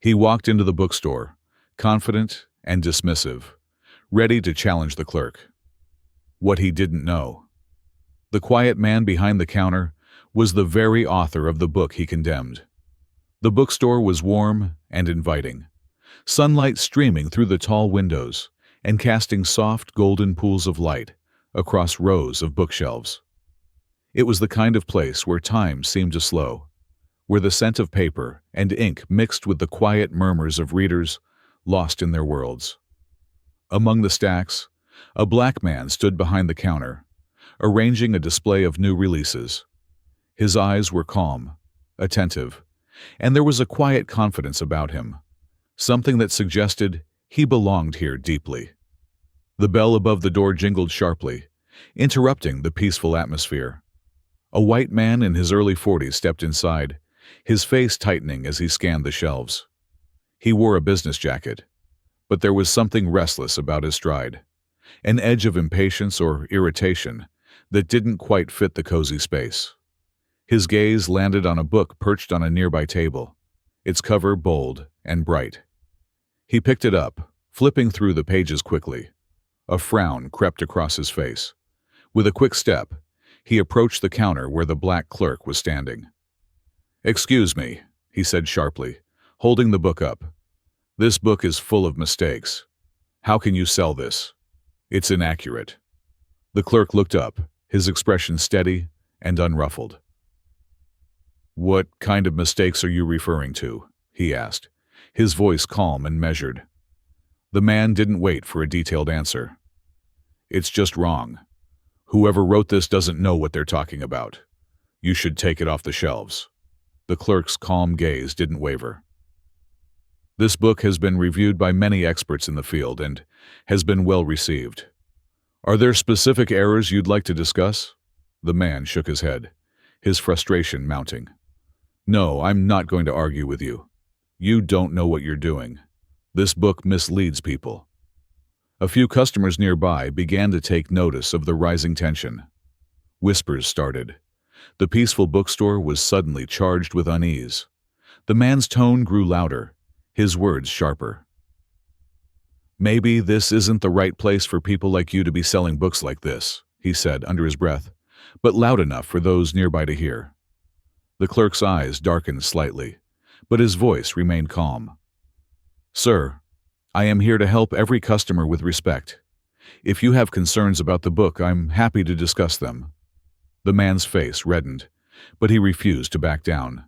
He walked into the bookstore, confident and dismissive, ready to challenge the clerk. What he didn't know. The quiet man behind the counter was the very author of the book he condemned. The bookstore was warm and inviting, sunlight streaming through the tall windows and casting soft golden pools of light across rows of bookshelves. It was the kind of place where time seemed to slow, where the scent of paper and ink mixed with the quiet murmurs of readers lost in their worlds. Among the stacks, a black man stood behind the counter, arranging a display of new releases. His eyes were calm, attentive, and there was a quiet confidence about him, something that suggested he belonged here deeply. The bell above the door jingled sharply, interrupting the peaceful atmosphere. A white man in his early 40s stepped inside, his face tightening as he scanned the shelves. He wore a business jacket, but there was something restless about his stride, an edge of impatience or irritation that didn't quite fit the cozy space. His gaze landed on a book perched on a nearby table, its cover bold and bright. He picked it up, flipping through the pages quickly. A frown crept across his face. With a quick step, he approached the counter where the black clerk was standing. "Excuse me," he said sharply, holding the book up. "This book is full of mistakes. How can you sell this? It's inaccurate." The clerk looked up, his expression steady and unruffled. "What kind of mistakes are you referring to?" he asked, his voice calm and measured. The man didn't wait for a detailed answer. "It's just wrong. Whoever wrote this doesn't know what they're talking about. You should take it off the shelves." The clerk's calm gaze didn't waver. "This book has been reviewed by many experts in the field and has been well received. Are there specific errors you'd like to discuss?" The man shook his head, his frustration mounting. "No, I'm not going to argue with you. You don't know what you're doing. This book misleads people." A few customers nearby began to take notice of the rising tension. Whispers started. The peaceful bookstore was suddenly charged with unease. The man's tone grew louder, his words sharper. "Maybe this isn't the right place for people like you to be selling books like this," he said under his breath, but loud enough for those nearby to hear. The clerk's eyes darkened slightly, but his voice remained calm. "Sir, I am here to help every customer with respect. If you have concerns about the book, I'm happy to discuss them." The man's face reddened, but he refused to back down.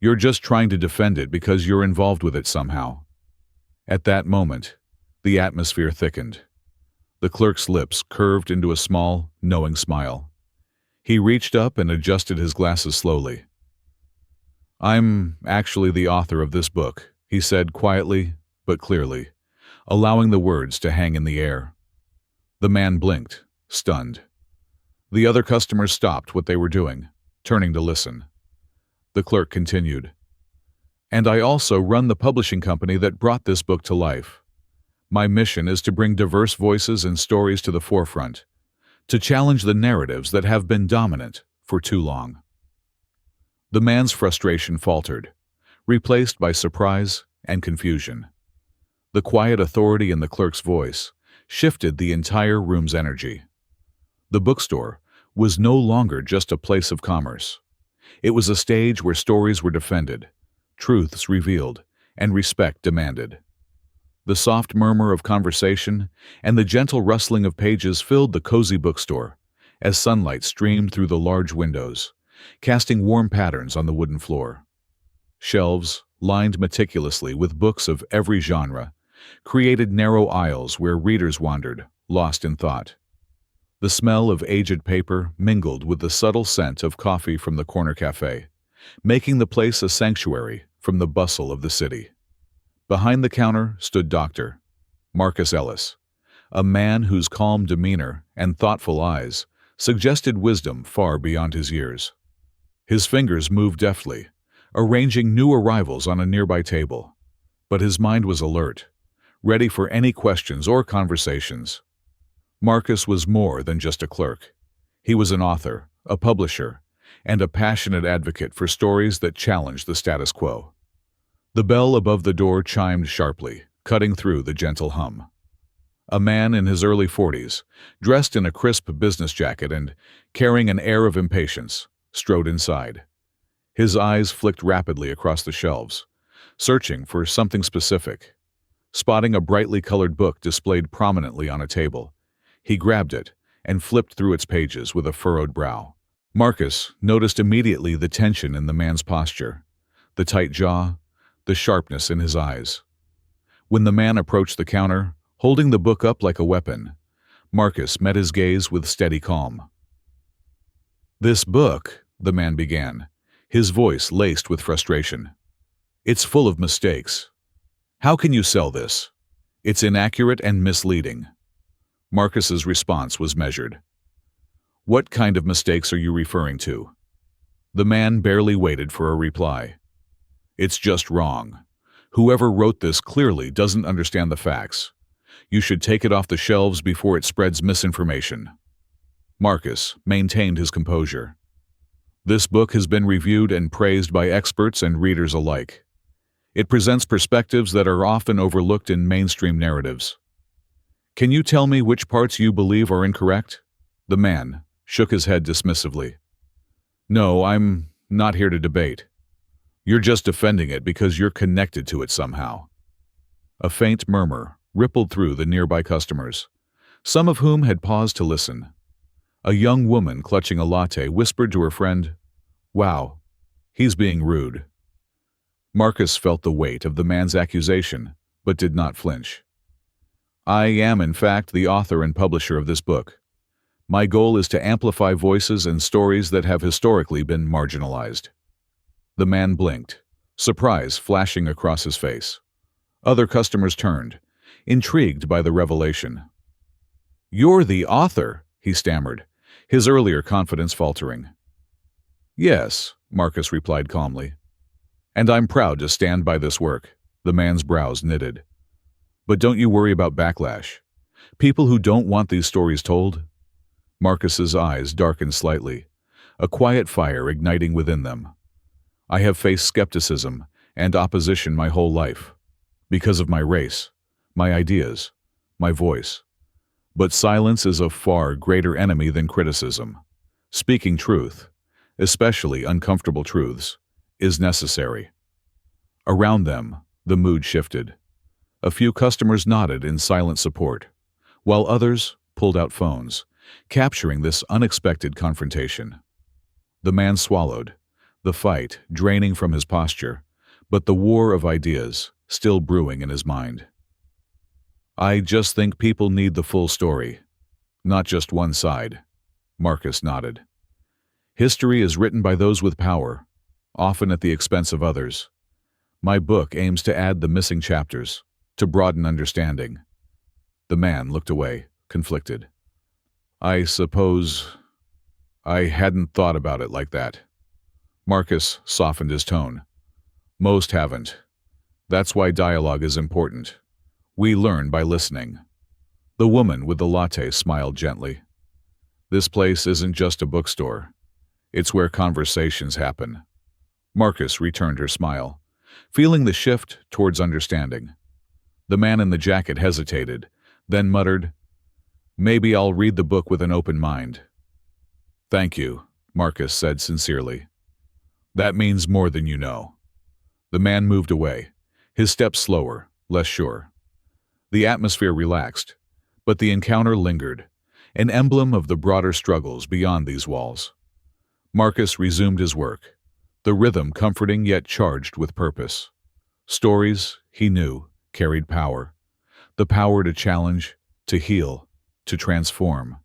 "You're just trying to defend it because you're involved with it somehow." At that moment, the atmosphere thickened. The clerk's lips curved into a small, knowing smile. He reached up and adjusted his glasses slowly. "I'm actually the author of this book," he said quietly but clearly, allowing the words to hang in the air. The man blinked, stunned. The other customers stopped what they were doing, turning to listen. The clerk continued, "And I also run the publishing company that brought this book to life. My mission is to bring diverse voices and stories to the forefront, to challenge the narratives that have been dominant for too long." The man's frustration faltered, replaced by surprise and confusion. The quiet authority in the clerk's voice shifted the entire room's energy. The bookstore was no longer just a place of commerce. It was a stage where stories were defended, truths revealed, and respect demanded. The soft murmur of conversation and the gentle rustling of pages filled the cozy bookstore as sunlight streamed through the large windows, casting warm patterns on the wooden floor. Shelves, lined meticulously with books of every genre, created narrow aisles where readers wandered, lost in thought. The smell of aged paper mingled with the subtle scent of coffee from the corner cafe, making the place a sanctuary from the bustle of the city. Behind the counter stood Dr. Marcus Ellis, a man whose calm demeanor and thoughtful eyes suggested wisdom far beyond his years. His fingers moved deftly, arranging new arrivals on a nearby table, but his mind was alert, ready for any questions or conversations. Marcus was more than just a clerk. He was an author, a publisher, and a passionate advocate for stories that challenged the status quo. The bell above the door chimed sharply, cutting through the gentle hum. A man in his early 40s, dressed in a crisp business jacket and carrying an air of impatience, strode inside. His eyes flicked rapidly across the shelves, searching for something specific. Spotting a brightly colored book displayed prominently on a table, he grabbed it and flipped through its pages with a furrowed brow. Marcus noticed immediately the tension in the man's posture, the tight jaw, the sharpness in his eyes. When the man approached the counter, holding the book up like a weapon, Marcus met his gaze with steady calm. "This book," the man began, his voice laced with frustration. "It's full of mistakes. How can you sell this? It's inaccurate and misleading." Marcus's response was measured. "What kind of mistakes are you referring to?" The man barely waited for a reply. "It's just wrong. Whoever wrote this clearly doesn't understand the facts. You should take it off the shelves before it spreads misinformation." Marcus maintained his composure. "This book has been reviewed and praised by experts and readers alike. It presents perspectives that are often overlooked in mainstream narratives. Can you tell me which parts you believe are incorrect?" The man shook his head dismissively. "No, I'm not here to debate. You're just defending it because you're connected to it somehow." A faint murmur rippled through the nearby customers, some of whom had paused to listen. A young woman clutching a latte whispered to her friend, "Wow, he's being rude." Marcus felt the weight of the man's accusation, but did not flinch. "I am, in fact, the author and publisher of this book. My goal is to amplify voices and stories that have historically been marginalized." The man blinked, surprise flashing across his face. Other customers turned, intrigued by the revelation. "You're the author," he stammered, his earlier confidence faltering. "Yes," Marcus replied calmly. "And I'm proud to stand by this work." The man's brows knitted. "But don't you worry about backlash. People who don't want these stories told?" Marcus's eyes darkened slightly, a quiet fire igniting within them. "I have faced skepticism and opposition my whole life, because of my race, my ideas, my voice. But silence is a far greater enemy than criticism. Speaking truth, especially uncomfortable truths, is necessary." Around them, the mood shifted. A few customers nodded in silent support, while others pulled out phones, capturing this unexpected confrontation. The man swallowed, the fight draining from his posture, but the war of ideas still brewing in his mind. "I just think people need the full story, not just one side." Marcus nodded. "History is written by those with power, often at the expense of others. My book aims to add the missing chapters, to broaden understanding." The man looked away, conflicted. "I suppose I hadn't thought about it like that." Marcus softened his tone. "Most haven't. That's why dialogue is important. We learn by listening." The woman with the latte smiled gently. "This place isn't just a bookstore. It's where conversations happen." Marcus returned her smile, feeling the shift towards understanding. The man in the jacket hesitated, then muttered, "Maybe I'll read the book with an open mind." "Thank you," Marcus said sincerely. "That means more than you know." The man moved away, his steps slower, less sure. The atmosphere relaxed, but the encounter lingered, an emblem of the broader struggles beyond these walls. Marcus resumed his work, the rhythm comforting yet charged with purpose. Stories, he knew, carried power, the power to challenge, to heal, to transform.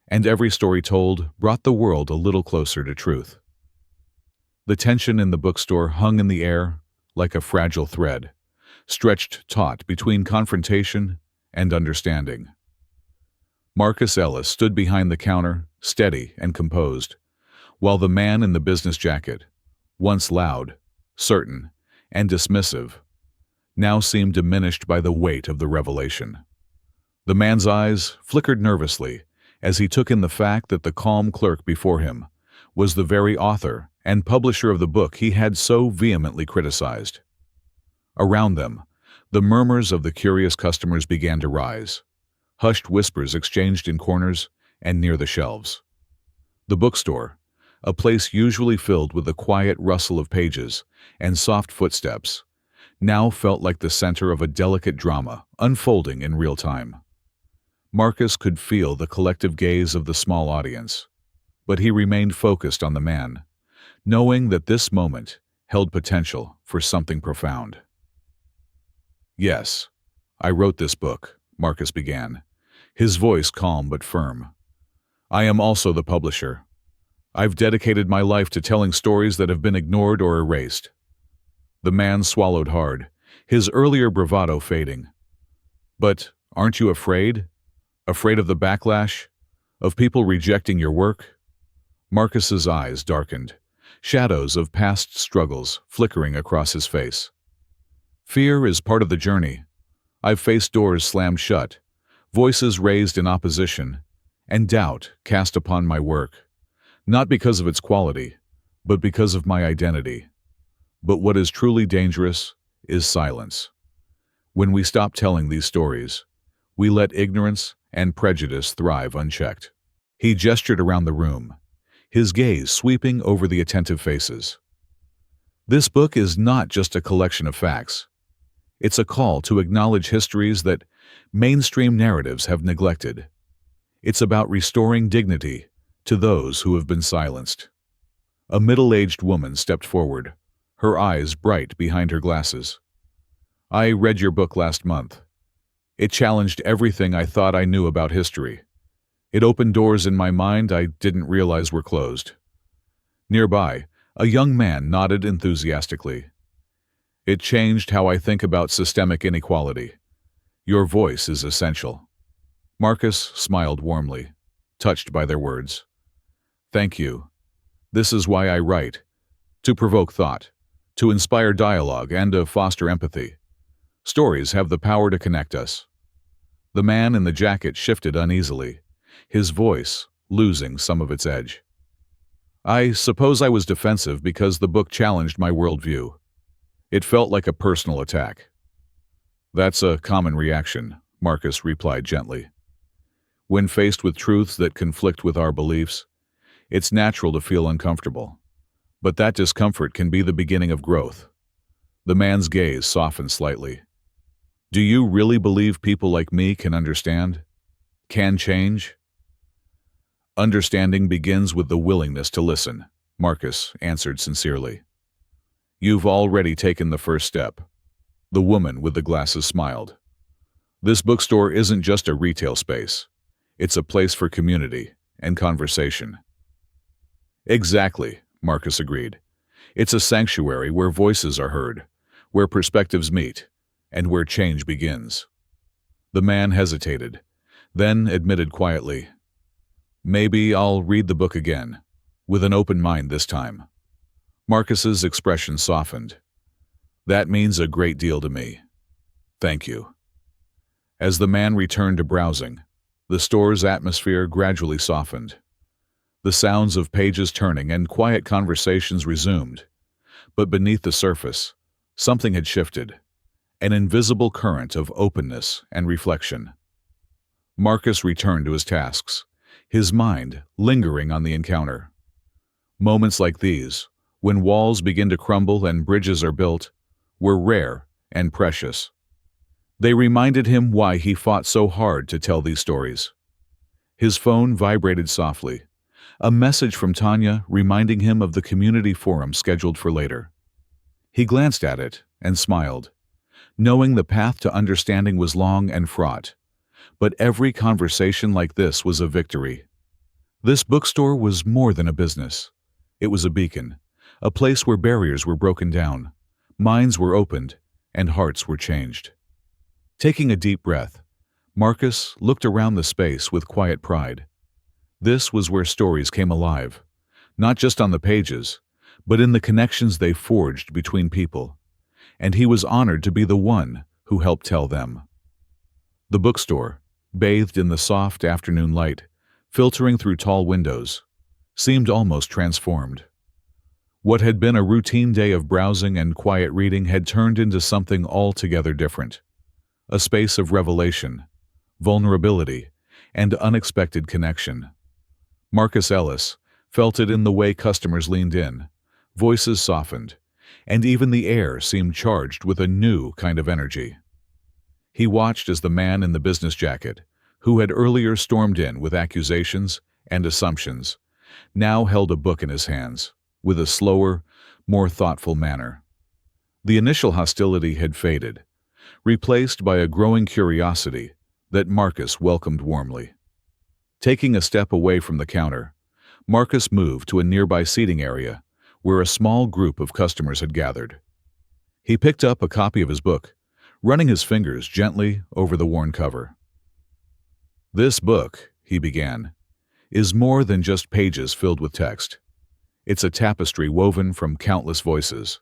And every story told brought the world a little closer to truth. The tension in the bookstore hung in the air like a fragile thread, stretched taut between confrontation and understanding. Marcus Ellis stood behind the counter, steady and composed, while the man in the business jacket, once loud, certain, and dismissive, now seemed diminished by the weight of the revelation. The man's eyes flickered nervously as he took in the fact that the calm clerk before him was the very author and publisher of the book he had so vehemently criticized. Around them, the murmurs of the curious customers began to rise. Hushed whispers exchanged in corners and near the shelves. The bookstore, a place usually filled with the quiet rustle of pages and soft footsteps, now felt like the center of a delicate drama unfolding in real time. Marcus could feel the collective gaze of the small audience, but he remained focused on the man, knowing that this moment held potential for something profound. "Yes, I wrote this book," Marcus began, his voice calm but firm. "I am also the publisher. I've dedicated my life to telling stories that have been ignored or erased." The man swallowed hard, his earlier bravado fading. "But aren't you afraid? Afraid of the backlash? Of people rejecting your work?" Marcus's eyes darkened, shadows of past struggles flickering across his face. "Fear is part of the journey. I've faced doors slammed shut, voices raised in opposition, and doubt cast upon my work, not because of its quality, but because of my identity. But what is truly dangerous is silence. When we stop telling these stories, we let ignorance and prejudice thrive unchecked." He gestured around the room, his gaze sweeping over the attentive faces. "This book is not just a collection of facts. It's a call to acknowledge histories that mainstream narratives have neglected. It's about restoring dignity to those who have been silenced." A middle-aged woman stepped forward, her eyes bright behind her glasses. "I read your book last month. It challenged everything I thought I knew about history. It opened doors in my mind I didn't realize were closed." Nearby, a young man nodded enthusiastically. "It changed how I think about systemic inequality. Your voice is essential." Marcus smiled warmly, touched by their words. "Thank you. This is why I write, to provoke thought, to inspire dialogue, and to foster empathy. Stories have the power to connect us." The man in the jacket shifted uneasily, his voice losing some of its edge. "I suppose I was defensive because the book challenged my worldview. It felt like a personal attack." "That's a common reaction," Marcus replied gently. "When faced with truths that conflict with our beliefs, it's natural to feel uncomfortable. But that discomfort can be the beginning of growth." The man's gaze softened slightly. "Do you really believe people like me can understand? Can change?" "Understanding begins with the willingness to listen," Marcus answered sincerely. "You've already taken the first step." The woman with the glasses smiled. "This bookstore isn't just a retail space. It's a place for community and conversation." "Exactly," Marcus agreed. "It's a sanctuary where voices are heard, where perspectives meet, and where change begins." The man hesitated, then admitted quietly, "Maybe I'll read the book again, with an open mind this time." Marcus's expression softened. "That means a great deal to me. Thank you." As the man returned to browsing, the store's atmosphere gradually softened. The sounds of pages turning and quiet conversations resumed, but beneath the surface, something had shifted, an invisible current of openness and reflection. Marcus returned to his tasks, his mind lingering on the encounter. Moments like these, when walls begin to crumble and bridges are built, were rare and precious. They reminded him why he fought so hard to tell these stories. His phone vibrated softly, a message from Tanya reminding him of the community forum scheduled for later. He glanced at it and smiled, knowing the path to understanding was long and fraught. But every conversation like this was a victory. This bookstore was more than a business. It was a beacon, a place where barriers were broken down, minds were opened, and hearts were changed. Taking a deep breath, Marcus looked around the space with quiet pride. This was where stories came alive, not just on the pages, but in the connections they forged between people, and he was honored to be the one who helped tell them. The bookstore, bathed in the soft afternoon light, filtering through tall windows, seemed almost transformed. What had been a routine day of browsing and quiet reading had turned into something altogether different. A space of revelation, vulnerability, and unexpected connection. Marcus Ellis felt it in the way customers leaned in, voices softened, and even the air seemed charged with a new kind of energy. He watched as the man in the business jacket, who had earlier stormed in with accusations and assumptions, now held a book in his hands, with a slower, more thoughtful manner. The initial hostility had faded, replaced by a growing curiosity that Marcus welcomed warmly. Taking a step away from the counter, Marcus moved to a nearby seating area where a small group of customers had gathered. He picked up a copy of his book, running his fingers gently over the worn cover. "This book," he began, "is more than just pages filled with text. It's a tapestry woven from countless voices,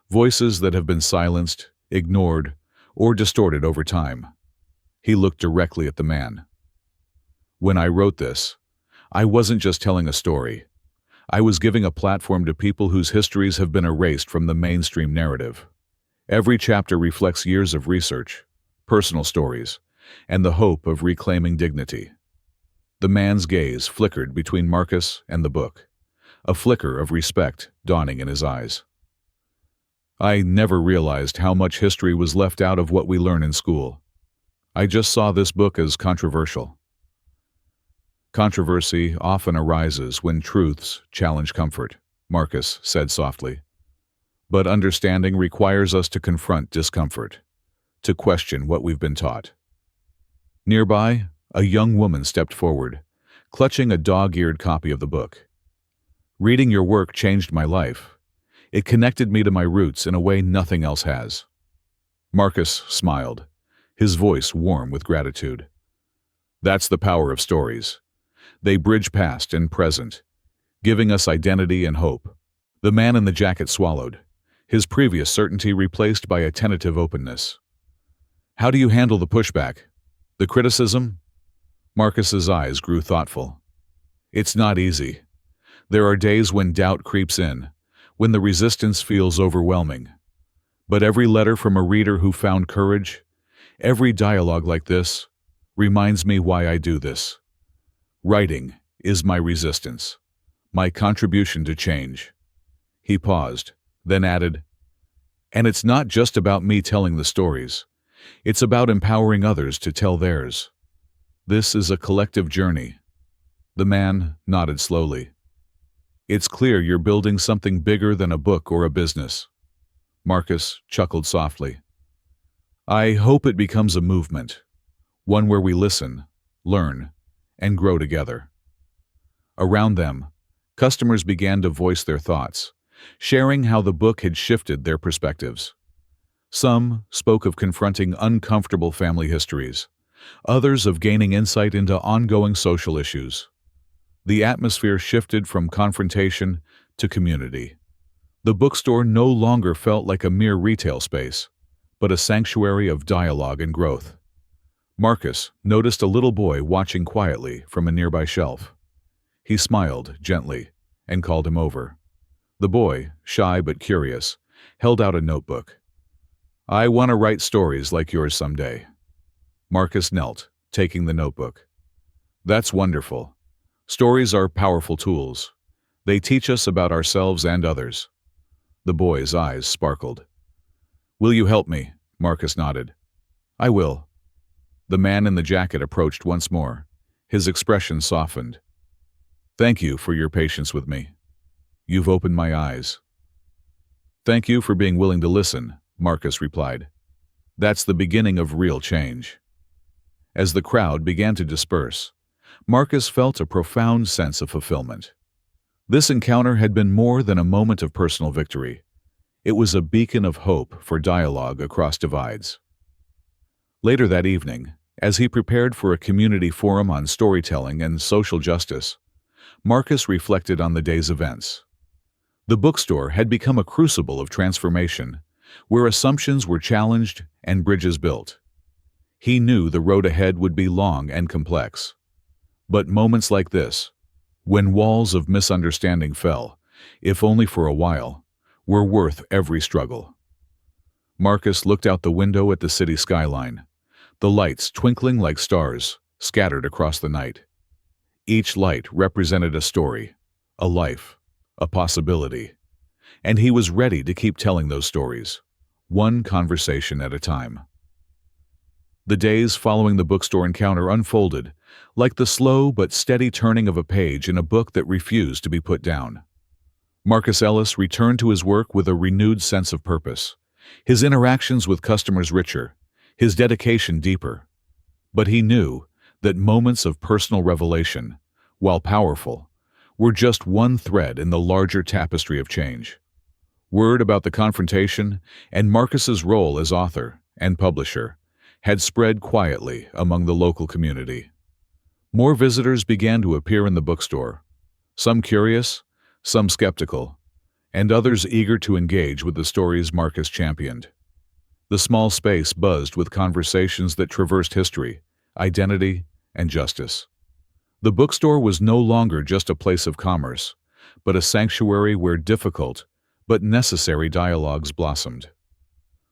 voices that have been silenced, ignored, or distorted over time." He looked directly at the man. "When I wrote this, I wasn't just telling a story. I was giving a platform to people whose histories have been erased from the mainstream narrative. Every chapter reflects years of research, personal stories, and the hope of reclaiming dignity." The man's gaze flickered between Marcus and the book, a flicker of respect dawning in his eyes. "I never realized how much history was left out of what we learn in school. I just saw this book as controversial." "Controversy often arises when truths challenge comfort," Marcus said softly. "But understanding requires us to confront discomfort, to question what we've been taught." Nearby, a young woman stepped forward, clutching a dog-eared copy of the book. "Reading your work changed my life. It connected me to my roots in a way nothing else has." Marcus smiled, his voice warm with gratitude. "That's the power of stories. They bridge past and present, giving us identity and hope." The man in the jacket swallowed, his previous certainty replaced by a tentative openness. "How do you handle the pushback? The criticism?" Marcus's eyes grew thoughtful. "It's not easy. There are days when doubt creeps in, when the resistance feels overwhelming. But every letter from a reader who found courage, every dialogue like this, reminds me why I do this. Writing is my resistance, my contribution to change." He paused, then added, "And it's not just about me telling the stories. It's about empowering others to tell theirs. This is a collective journey." The man nodded slowly. "It's clear you're building something bigger than a book or a business." Marcus chuckled softly. "I hope it becomes a movement, one where we listen, learn, and grow together." Around them, customers began to voice their thoughts, sharing how the book had shifted their perspectives. Some spoke of confronting uncomfortable family histories, others of gaining insight into ongoing social issues. The atmosphere shifted from confrontation to community. The bookstore no longer felt like a mere retail space, but a sanctuary of dialogue and growth. Marcus noticed a little boy watching quietly from a nearby shelf. He smiled gently and called him over. The boy, shy but curious, held out a notebook. "I want to write stories like yours someday." Marcus knelt, taking the notebook. "That's wonderful. Stories are powerful tools. They teach us about ourselves and others." The boy's eyes sparkled. "Will you help me?" Marcus nodded. "I will." The man in the jacket approached once more, his expression softened. "Thank you for your patience with me. You've opened my eyes." "Thank you for being willing to listen," Marcus replied. "That's the beginning of real change." As the crowd began to disperse, Marcus felt a profound sense of fulfillment. This encounter had been more than a moment of personal victory. It was a beacon of hope for dialogue across divides. Later that evening, as he prepared for a community forum on storytelling and social justice, Marcus reflected on the day's events. The bookstore had become a crucible of transformation, where assumptions were challenged and bridges built. He knew the road ahead would be long and complex. But moments like this, when walls of misunderstanding fell if only for a while, were worth every struggle. Marcus looked out the window at the city skyline, the lights twinkling like stars scattered across the night. Each light represented a story, a life, a possibility, and he was ready to keep telling those stories, one conversation at a time. The days following the bookstore encounter unfolded like the slow but steady turning of a page in a book that refused to be put down. Marcus Ellis returned to his work with a renewed sense of purpose, his interactions with customers richer, his dedication deeper. But he knew that moments of personal revelation, while powerful, were just one thread in the larger tapestry of change. Word about the confrontation and Marcus's role as author and publisher had spread quietly among the local community. More visitors began to appear in the bookstore, some curious, some skeptical, and others eager to engage with the stories Marcus championed. The small space buzzed with conversations that traversed history, identity, and justice. The bookstore was no longer just a place of commerce, but a sanctuary where difficult but necessary dialogues blossomed.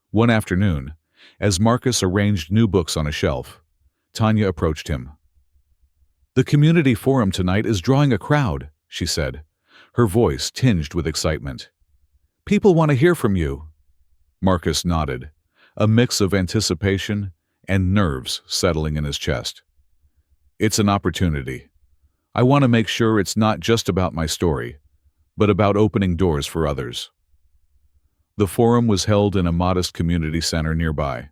One afternoon, as Marcus arranged new books on a shelf, Tanya approached him. "The community forum tonight is drawing a crowd," she said, her voice tinged with excitement. "People want to hear from you." Marcus nodded, a mix of anticipation and nerves settling in his chest. "It's an opportunity. I want to make sure it's not just about my story, but about opening doors for others." The forum was held in a modest community center nearby,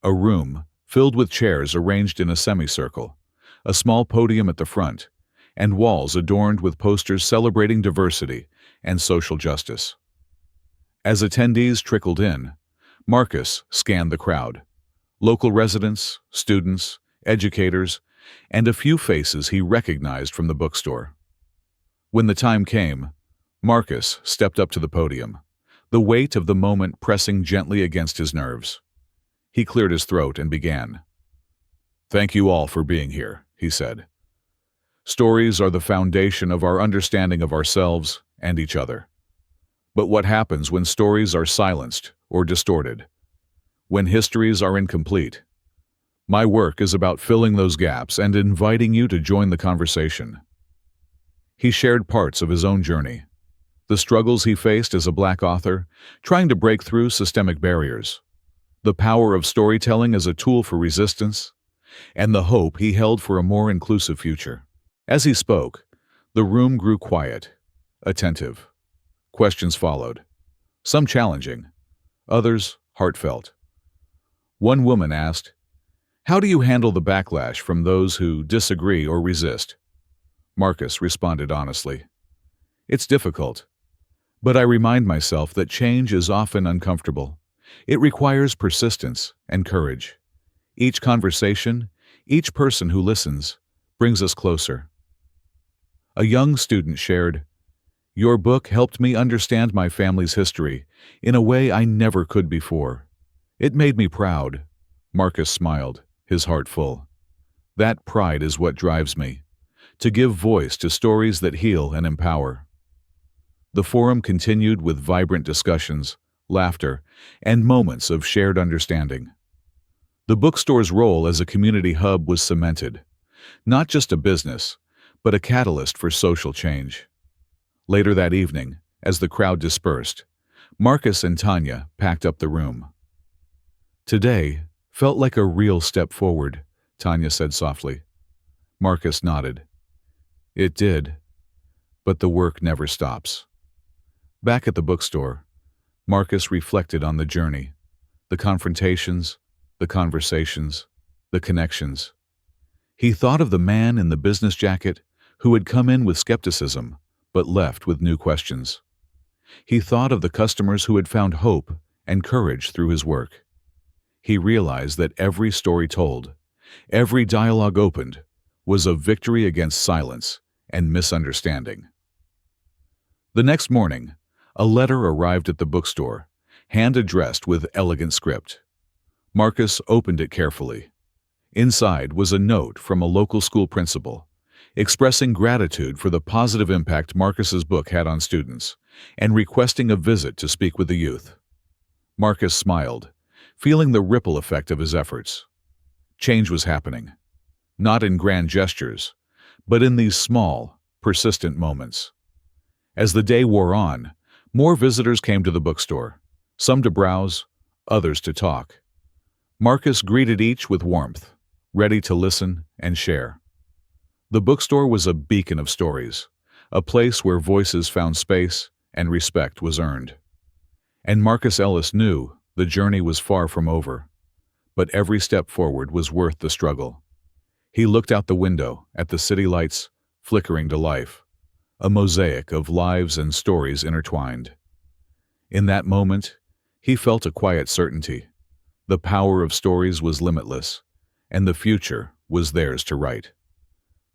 a room filled with chairs arranged in a semicircle, a small podium at the front, and walls adorned with posters celebrating diversity and social justice. As attendees trickled in, Marcus scanned the crowd. Local residents, students, educators, and a few faces he recognized from the bookstore. When the time came, Marcus stepped up to the podium, the weight of the moment pressing gently against his nerves. He cleared his throat and began. "Thank you all for being here," he said. "Stories are the foundation of our understanding of ourselves and each other. But what happens when stories are silenced or distorted? When histories are incomplete? My work is about filling those gaps and inviting you to join the conversation." He shared parts of his own journey, the struggles he faced as a Black author, trying to break through systemic barriers, the power of storytelling as a tool for resistance, and the hope he held for a more inclusive future. As he spoke, the room grew quiet, attentive. Questions followed, some challenging, others heartfelt. One woman asked, "How do you handle the backlash from those who disagree or resist?" Marcus responded honestly, "It's difficult, but I remind myself that change is often uncomfortable. It requires persistence and courage. Each conversation, each person who listens, brings us closer." A young student shared, "Your book helped me understand my family's history in a way I never could before. It made me proud." Marcus smiled, his heart full. "That pride is what drives me, to give voice to stories that heal and empower." The forum continued with vibrant discussions, laughter, and moments of shared understanding. The bookstore's role as a community hub was cemented, not just a business, but a catalyst for social change. Later that evening, as the crowd dispersed, Marcus and Tanya packed up the room. "Today felt like a real step forward," Tanya said softly. Marcus nodded. "It did, but the work never stops." Back at the bookstore, Marcus reflected on the journey, the confrontations, the conversations, the connections. He thought of the man in the business jacket who had come in with skepticism but left with new questions. He thought of the customers who had found hope and courage through his work. He realized that every story told, every dialogue opened, was a victory against silence and misunderstanding. The next morning, a letter arrived at the bookstore, hand-addressed with elegant script. Marcus opened it carefully. Inside was a note from a local school principal, expressing gratitude for the positive impact Marcus's book had on students, and requesting a visit to speak with the youth. Marcus smiled, feeling the ripple effect of his efforts. Change was happening, not in grand gestures, but in these small, persistent moments. As the day wore on, more visitors came to the bookstore, some to browse, others to talk. Marcus greeted each with warmth, ready to listen and share. The bookstore was a beacon of stories, a place where voices found space and respect was earned. And Marcus Ellis knew the journey was far from over, but every step forward was worth the struggle. He looked out the window at the city lights flickering to life, a mosaic of lives and stories intertwined. In that moment, he felt a quiet certainty. The power of stories was limitless, and the future was theirs to write.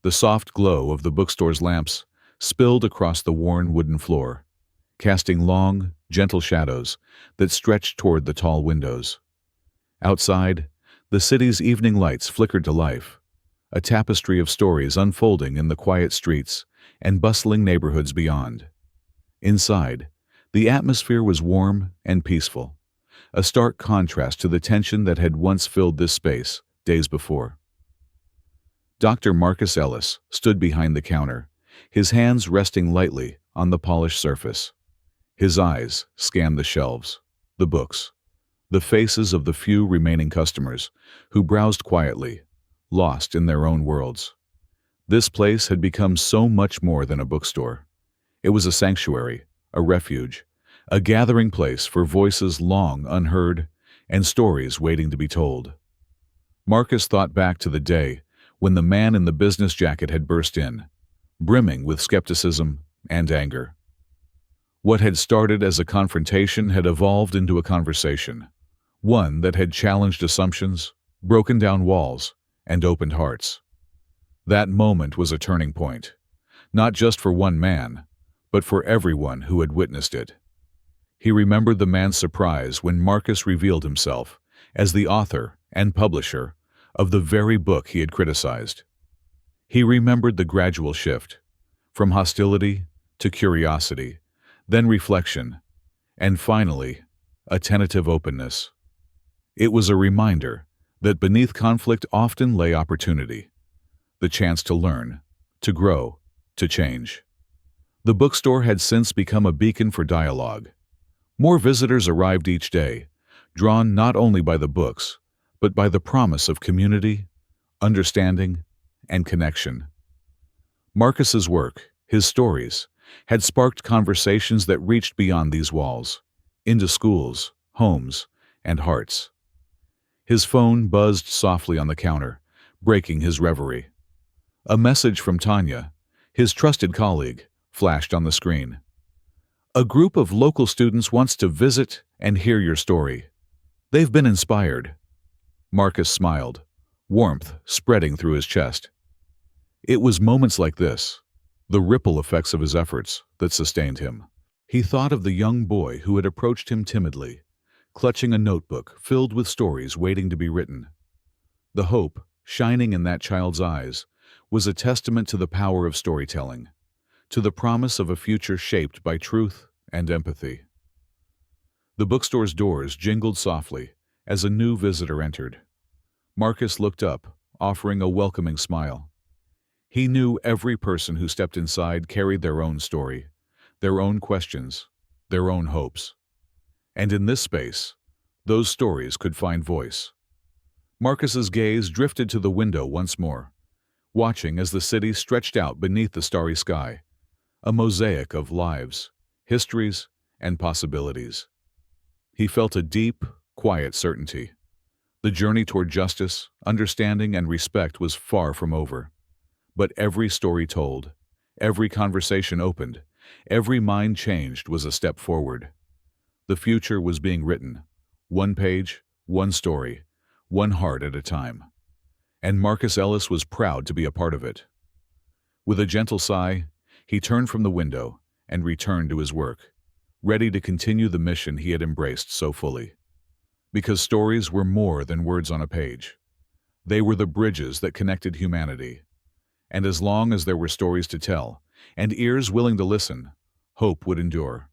The soft glow of the bookstore's lamps spilled across the worn wooden floor, casting long, gentle shadows that stretched toward the tall windows. Outside, the city's evening lights flickered to life, a tapestry of stories unfolding in the quiet streets and bustling neighborhoods beyond. Inside, the atmosphere was warm and peaceful, a stark contrast to the tension that had once filled this space days before. Dr. Marcus Ellis stood behind the counter, his hands resting lightly on the polished surface. His eyes scanned the shelves, the books, the faces of the few remaining customers who browsed quietly, lost in their own worlds. This place had become so much more than a bookstore. It was a sanctuary, a refuge, a gathering place for voices long unheard and stories waiting to be told. Marcus thought back to the day when the man in the business jacket had burst in, brimming with skepticism and anger. What had started as a confrontation had evolved into a conversation, one that had challenged assumptions, broken down walls, and opened hearts. That moment was a turning point, not just for one man, but for everyone who had witnessed it. He remembered the man's surprise when Marcus revealed himself as the author and publisher of the very book he had criticized. He remembered the gradual shift, from hostility to curiosity, then reflection, and finally, a tentative openness. It was a reminder that beneath conflict often lay opportunity, the chance to learn, to grow, to change. The bookstore had since become a beacon for dialogue. More visitors arrived each day, drawn not only by the books, but by the promise of community, understanding, and connection. Marcus's work, his stories, had sparked conversations that reached beyond these walls, into schools, homes, and hearts. His phone buzzed softly on the counter, breaking his reverie. A message from Tanya, his trusted colleague, flashed on the screen. "A group of local students wants to visit and hear your story. They've been inspired." Marcus smiled, warmth spreading through his chest. It was moments like this, the ripple effects of his efforts, that sustained him. He thought of the young boy who had approached him timidly, clutching a notebook filled with stories waiting to be written. The hope, shining in that child's eyes, was a testament to the power of storytelling, to the promise of a future shaped by truth and empathy. The bookstore's doors jingled softly as a new visitor entered. Marcus looked up, offering a welcoming smile. He knew every person who stepped inside carried their own story, their own questions, their own hopes. And in this space, those stories could find voice. Marcus's gaze drifted to the window once more, watching as the city stretched out beneath the starry sky, a mosaic of lives, histories, and possibilities. He felt a deep, quiet certainty. The journey toward justice, understanding, and respect was far from over. But every story told, every conversation opened, every mind changed was a step forward. The future was being written, one page, one story, one heart at a time. And Marcus Ellis was proud to be a part of it. With a gentle sigh, he turned from the window and returned to his work, ready to continue the mission he had embraced so fully. Because stories were more than words on a page. They were the bridges that connected humanity. And as long as there were stories to tell, and ears willing to listen, hope would endure.